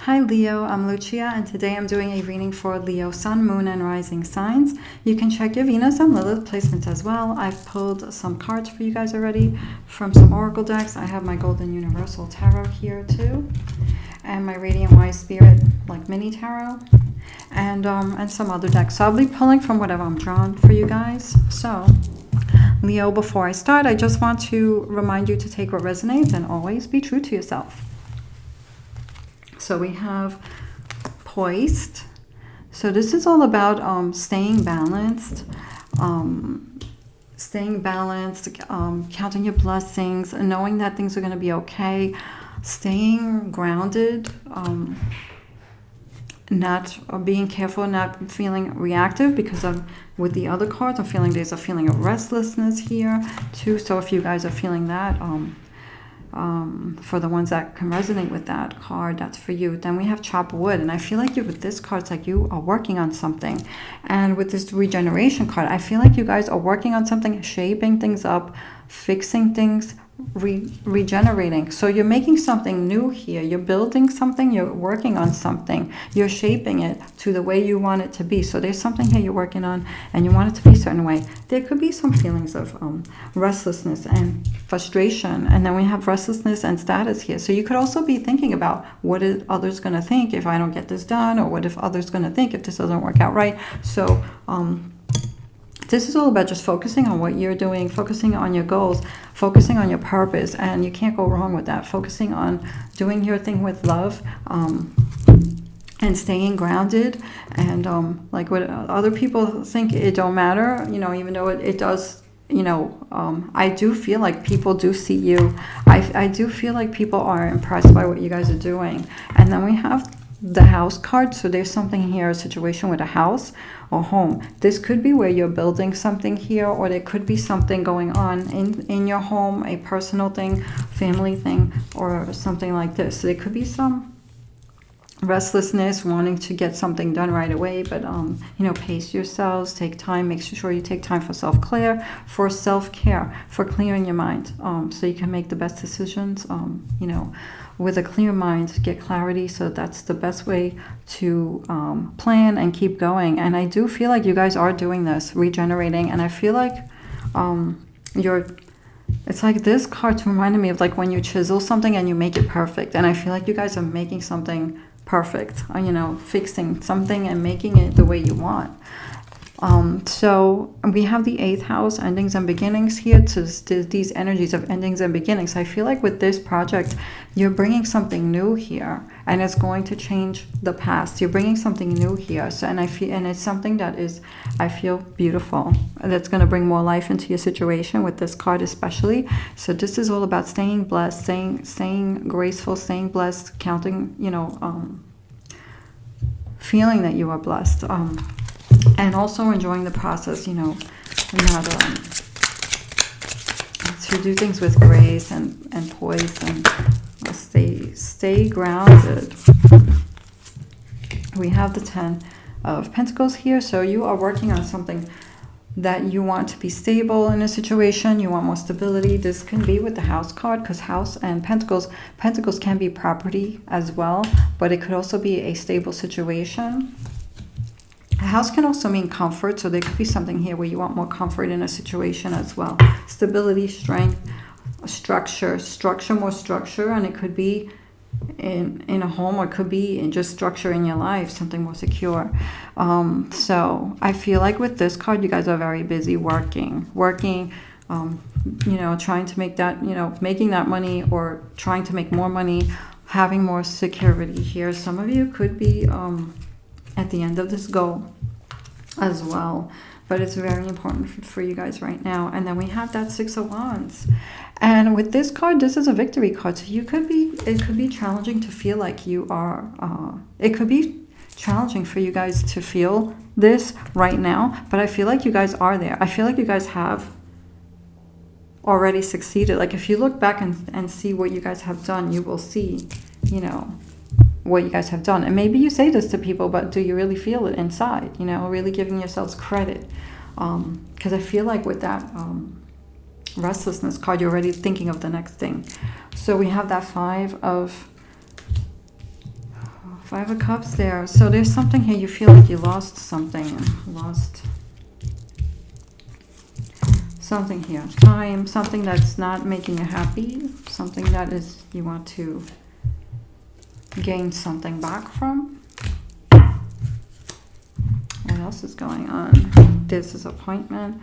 Hi Leo, I'm Lucia, and today I'm doing a reading for Leo, Sun, Moon, and Rising signs. You can check your Venus and Lilith placements as well. I've pulled some cards for you guys already from some oracle decks. I have my Golden Universal Tarot here too, and my Radiant Wise Spirit like mini tarot, and some other decks. So I'll be pulling from whatever I'm drawn for you guys. So Leo, before I start, I just want to remind you to take what resonates and always be true to yourself. So we have poised. So this is all about staying balanced, counting your blessings, and knowing that things are going to be okay, staying grounded, not being careful, not feeling reactive, because with the other cards, I'm feeling there's a feeling of restlessness here too. So if you guys are feeling that, for the ones that can resonate with that card, that's for you. Then we have chop wood, and I feel like with this card, it's like you are working on something. And with this regeneration card, I feel like you guys are working on something, shaping things up, fixing things, regenerating. So you're making something new here. You're building something, you're working on something, you're shaping it to the way you want it to be. So there's something here you're working on and you want it to be a certain way. There could be some feelings of restlessness and frustration, and then we have restlessness and status here. So you could also be thinking about, what are others going to think if I don't get this done, or what if others going to think if this doesn't work out right. So this is all about just focusing on what you're doing, focusing on your goals, focusing on your purpose, and you can't go wrong with that. Focusing on doing your thing with love, and staying grounded, and like what other people think, it don't matter, even though it does. I do feel like people do see you. I do feel like people are impressed by what you guys are doing. And then we have the house card. So there's something here, a situation with a house or home. This could be where you're building something here, or there could be something going on in your home, a personal thing, family thing, or something like this. So there could be some restlessness, wanting to get something done right away, but pace yourselves, take time, make sure you take time for self-care, for clearing your mind, so you can make the best decisions, with a clear mind, get clarity. So that's the best way to plan and keep going. And I do feel like you guys are doing this, regenerating, and I feel like it's like this card reminded me of like when you chisel something and you make it perfect, and I feel like you guys are making something perfect, fixing something and making it the way you want. So we have the 8th house, endings and beginnings here, to these energies of endings and beginnings. I feel like with this project, you're bringing something new here, and it's going to change the past. You're bringing something new here. So, and it's something that is, I feel, beautiful. That's going to bring more life into your situation with this card especially. So this is all about staying blessed, staying graceful, staying blessed, counting, feeling that you are blessed. And also enjoying the process, not to do things with grace and poise, and stay grounded. We have the 10 of Pentacles here. So you are working on something that you want to be stable in a situation. You want more stability. This can be with the house card, because house and pentacles can be property as well, but it could also be a stable situation. A house can also mean comfort, so there could be something here where you want more comfort in a situation as well. Stability, strength, structure, more structure, and it could be in a home, or it could be in just structure in your life, something more secure. So I feel like with this card, you guys are very busy working, trying to make that, making that money, or trying to make more money, having more security here. Some of you could be at the end of this goal as well, but it's very important for you guys right now. And then we have that 6 of Wands, and with this card, this is a victory card. So it could be challenging to feel like you are, it could be challenging for you guys to feel this right now, but I feel like you guys are there. I feel like you guys have already succeeded. Like if you look back and see what you guys have done, you will see, what you guys have done. And maybe you say this to people, but do you really feel it inside? Really giving yourselves credit. Because I feel like with that restlessness card, you're already thinking of the next thing. So we have that 5 of Five of Cups there. So there's something here. You feel like you lost something. Lost something here. Time. Something that's not making you happy. Something that is you want to gain something back from. What else is going on? This is appointment.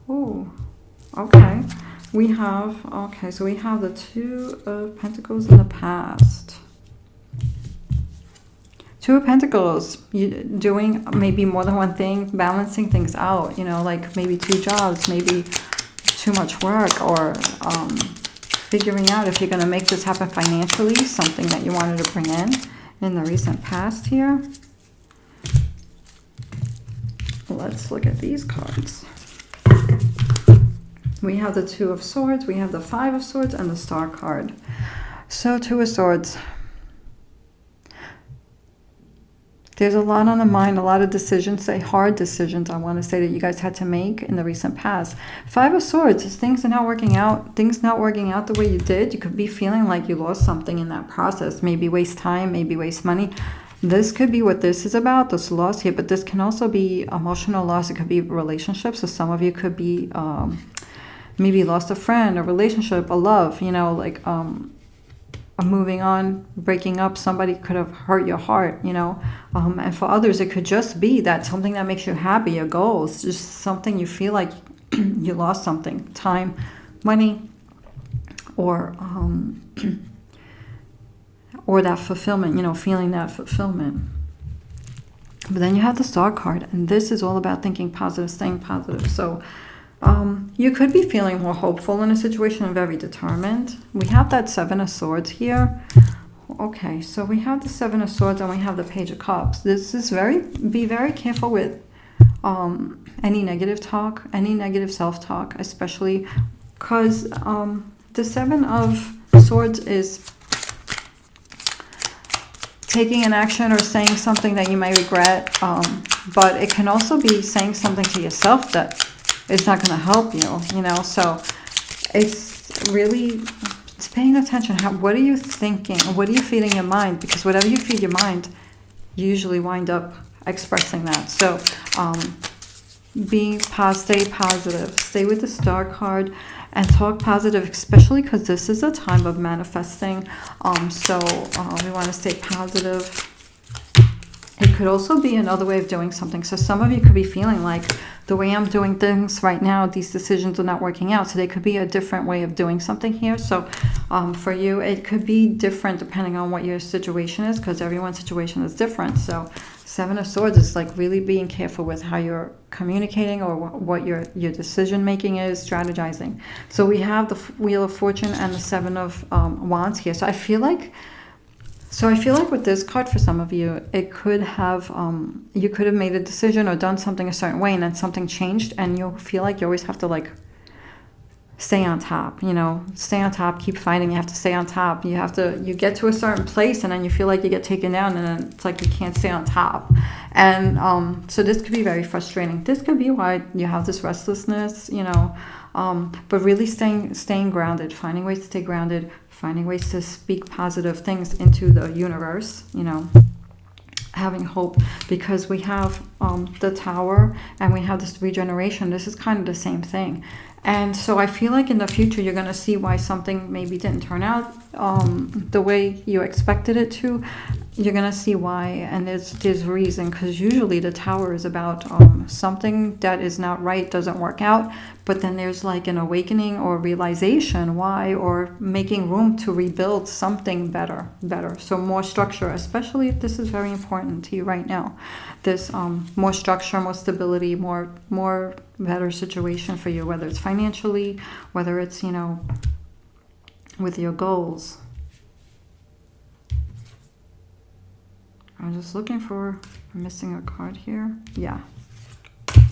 Oh, okay. We have, okay, so we have the Two of Pentacles in the past. Two of Pentacles, you doing maybe more than one thing, balancing things out, you know, like maybe two jobs, maybe too much work, or figuring out if you're going to make this happen financially, something that you wanted to bring in the recent past here. Let's look at these cards. We have the Two of Swords, we have the Five of Swords, and the Star card. So, Two of Swords. There's a lot on the mind, a lot of decisions, say hard decisions, I want to say, that you guys had to make in the recent past. Five of Swords, things are not working out, things not working out the way you did. You could be feeling like you lost something in that process. Maybe waste time, maybe waste money. This could be what this is about, this loss here, but this can also be emotional loss. It could be relationships. So some of you could be maybe lost a friend, a relationship, a love, you know, like moving on, breaking up. Somebody could have hurt your heart, you know. And for others, it could just be that something that makes you happy, your goals, just something you feel like you lost something, time, money, or that fulfillment, you know, feeling that fulfillment. But then you have the Star card, and this is all about thinking positive, staying positive. So you could be feeling more hopeful in a situation and very determined. We have that Seven of Swords here. Okay, so we have the Seven of Swords and we have the Page of Cups. This is be very careful with any negative talk, any negative self-talk, especially because the Seven of Swords is taking an action or saying something that you may regret, but it can also be saying something to yourself that is not going to help you, you know. So it's really, it's paying attention. What are you thinking? What are you feeding your mind? Because whatever you feed your mind, you usually wind up expressing that. So stay positive, stay with the Star card, and talk positive, especially because this is a time of manifesting. So we want to stay positive. It could also be another way of doing something. So some of you could be feeling like the way I'm doing things right now, these decisions are not working out. So there could be a different way of doing something here. So for you, it could be different depending on what your situation is, because everyone's situation is different. So Seven of Swords is like really being careful with how you're communicating or what your decision making is, strategizing. So we have the Wheel of Fortune and the Seven of Wands here. So I feel like with this card, for some of you, it could have, you could have made a decision or done something a certain way, and then something changed, and you feel like you always have to like stay on top, you know, stay on top, keep fighting. You have to stay on top. You get to a certain place, and then you feel like you get taken down, and then it's like you can't stay on top. And so this could be very frustrating. This could be why you have this restlessness, you know, but really staying grounded, finding ways to stay grounded, finding ways to speak positive things into the universe, you know, having hope, because we have the Tower and we have this regeneration. This is kind of the same thing. And so I feel like in the future, you're going to see why something maybe didn't turn out the way you expected it to. You're going to see why, and there's reason, because usually the Tower is about something that is not right, doesn't work out, but then there's like an awakening or realization why, or making room to rebuild something better. So more structure, especially if this is very important to you right now. This more structure, more stability, more better situation for you, whether it's financially, whether it's, you know, with your goals. I'm just looking for, I'm missing a card here. Yeah,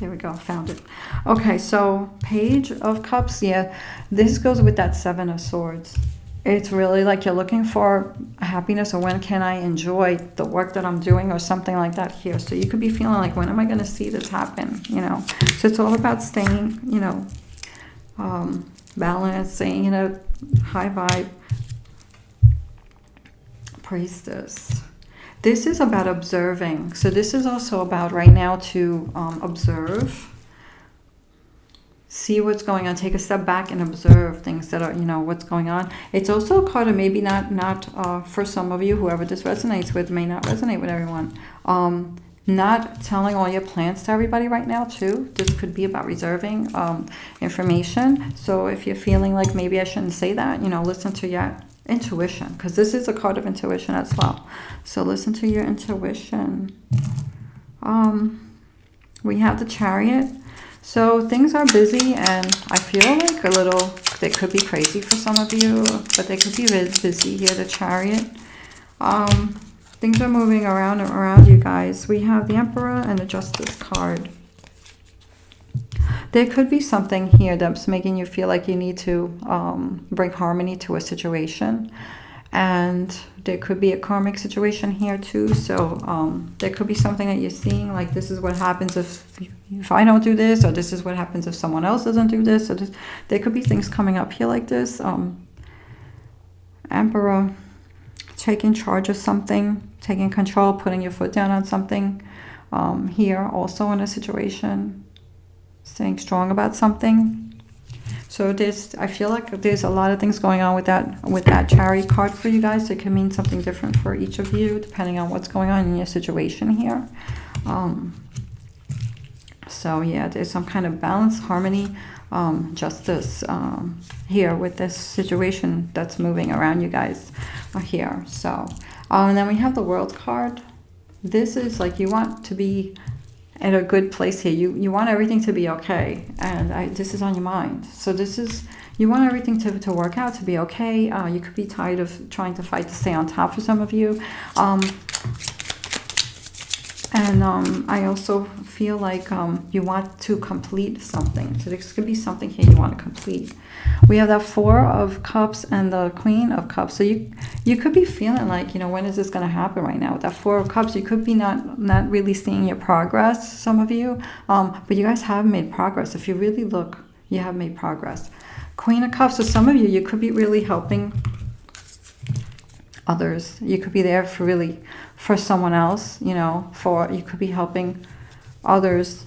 there we go, found it. Okay, so Page of Cups, yeah, this goes with that Seven of Swords. It's really like you're looking for happiness, or when can I enjoy the work that I'm doing, or something like that here. So you could be feeling like, when am I going to see this happen, you know? So it's all about staying, you know, balanced, staying in a high vibe. Priestess. This is about observing. So this is also about right now to observe, see what's going on, take a step back and observe things that are, what's going on. It's also a card of maybe not for some of you, whoever this resonates with, may not resonate with everyone. Not telling all your plans to everybody right now too. This could be about reserving information. So if you're feeling like maybe I shouldn't say that, listen to your intuition, because this is a card of intuition as well. So listen to your intuition. We have the Chariot. So things are busy, and I feel like they could be crazy for some of you, but they could be busy here, the Chariot. Things are moving around you guys. We have the Emperor and the Justice card. There could be something here that's making you feel like you need to bring harmony to a situation. And there could be a karmic situation here too. So there could be something that you're seeing, like this is what happens if I don't do this, or this is what happens if someone else doesn't do this. Or this. There could be things coming up here like this. Emperor, taking charge of something, taking control, putting your foot down on something. Here also in a situation, staying strong about something. So I feel like there's a lot of things going on with that Chariot card for you guys. It can mean something different for each of you, depending on what's going on in your situation here. So yeah, there's some kind of balance, harmony, justice here with this situation that's moving around you guys here. So, and then we have the World card. This is like you want to be at a good place here. You want everything to be okay, and this is on your mind. So you want everything to work out, to be okay. You could be tired of trying to fight to stay on top for some of you. I also feel like you want to complete something. So this could be something here you want to complete. We have that Four of Cups and the Queen of Cups. So you could be feeling like, when is this going to happen right now? With that Four of Cups, you could be not really seeing your progress, some of you. But you guys have made progress. If you really look, you have made progress. Queen of Cups, so some of you could be really helping others. You could be there for someone else, you could be helping others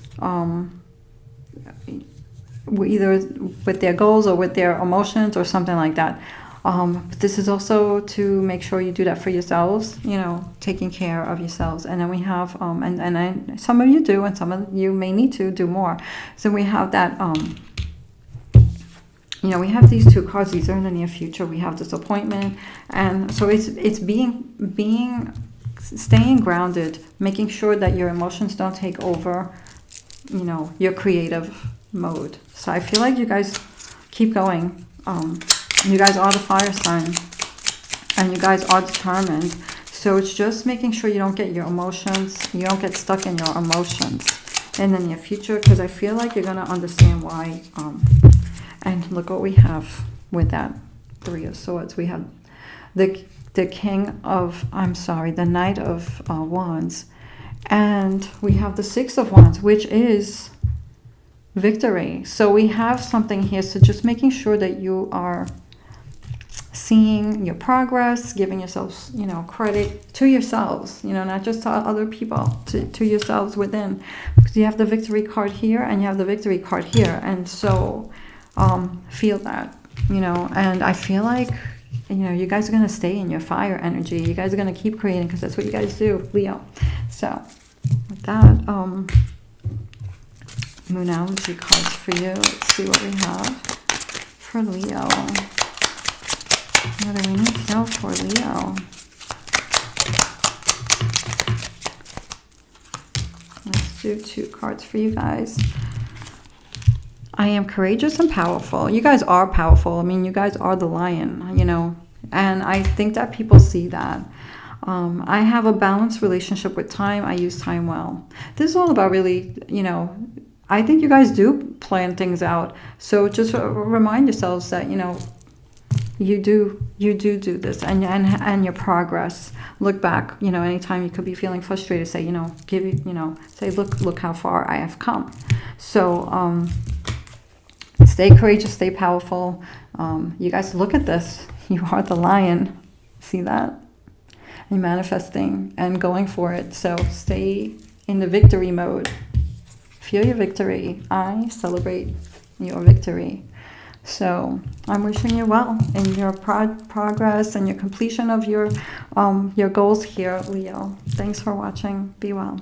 either with their goals or with their emotions or something like that. But this is also to make sure you do that for yourselves, taking care of yourselves. And then we have, some of you do, and some of you may need to do more. So we have that, we have these two cards. These are in the near future. We have disappointment. And so it's staying grounded, making sure that your emotions don't take over, your creative mode. So I feel like you guys keep going. You guys are the fire sign, and you guys are determined. So it's just making sure you don't get you don't get stuck in your emotions in the near future, because I feel like you're going to understand why. And look what we have with that Three of Swords. We have the Knight of Wands, and we have the Six of Wands, which is victory. So we have something here. So just making sure that you are seeing your progress, giving yourselves, credit to yourselves, not just to other people, to yourselves within, because you have the Victory card here and you have the Victory card here. And so feel that, and I feel like, you guys are going to stay in your fire energy. You guys are going to keep creating, because that's what you guys do, Leo. So with that, Moonology cards for you. Let's see what we have for Leo. What do we need to know for Leo? Let's do 2 cards for you guys. I am courageous and powerful. You guys are powerful. I mean, you guys are the lion, and I think that people see that. I have a balanced relationship with time. I use time well. This is all about really, I think you guys do plan things out. So just remind yourselves that, you do this, and your progress. Look back, anytime you could be feeling frustrated, say, say, look how far I have come. So, stay courageous, stay powerful. You guys, look at this. You are the lion. See that? and manifesting and going for it. So stay in the victory mode. Feel your victory. I celebrate your victory. So I'm wishing you well in your progress and your completion of your goals here, Leo. Thanks for watching. Be well.